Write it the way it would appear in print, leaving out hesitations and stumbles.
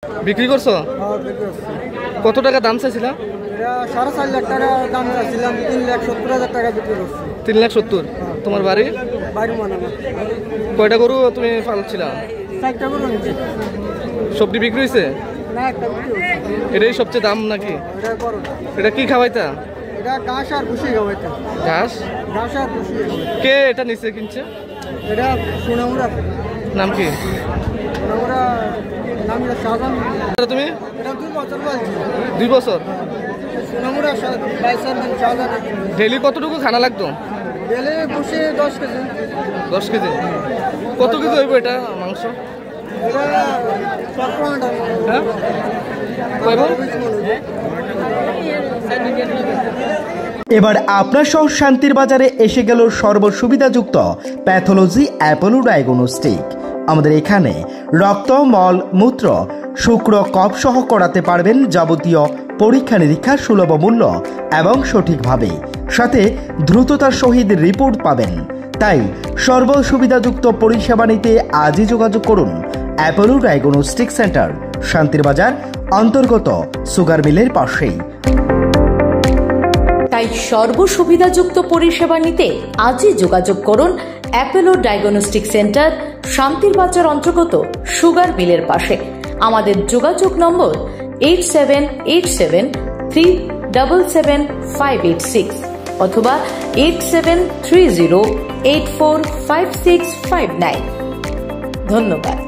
বিক্রি করছো? কত টাকা দাম চাইছিলা? 4.5 লাখ টাকা দাম চাইছিলাম, 3,70,000 টাকা বিক্রি করছি। 3,70,000। তোমার বাড়ি? বাড়ি মানে কয়টা গরু তুমি পালছিলা? 4টা গরু নিচ্ছি। সবজি বিক্রি হয়েছে? না, একটা বিক্রি হয়েছে। এটাই সবচেয়ে দাম নাকি? এটা বড়। এটা কি খাওয়াইতা? এটা ঘাস আর ভুসি খাওয়াইতে। ঘাস আর ভুসি। কে এটা নিচে কিনছে? এটা সোনামুড়া। নাম কি? সোনামুড়া নাম শাহজাহান। তুমি? এটা 2 বছর বলছি। 2 বছর? সোনামুড়া বাইসার নাম শাহজাহান। ডেইলি কতটুকু খানা লাগতো? ডেলে বসে 10 কেজি। 10 কেজি? কত কেজি হইব এটা মাংস? এটা 12 টাকা। হ্যাঁ, কয়ব? এবার আপনার সহ শান্তির বাজারে এসে গেল সর্বসুবিধাযুক্ত প্যাথোলজি অ্যাপোলো ডায়াগনস্টিক। আমাদের এখানে রক্ত, মল, মূত্র, শুক্র, কফ সহ করাতে পারবেন যাবতীয় পরীক্ষা নিরীক্ষা সুলভ মূল্য এবং সঠিকভাবে, সাথে দ্রুততার সহিত রিপোর্ট পাবেন। তাই সর্বসুবিধাযুক্ত পরিষেবা নিতে আজই যোগাযোগ করুন অ্যাপোলো ডায়াগনস্টিক সেন্টার, শান্তির বাজার অন্তর্গত সুগার মিলের পাশেই। তাই সর্বসুবিধাযুক্ত পরিষেবা নিতে আজই যোগাযোগ করুন অ্যাপোলো ডায়াগনস্টিক সেন্টার, শান্তির বাজার অন্তর্গত সুগার মিলের পাশে। আমাদের যোগাযোগ নম্বর 8787377586 অথবা 8730845659। ধন্যবাদ।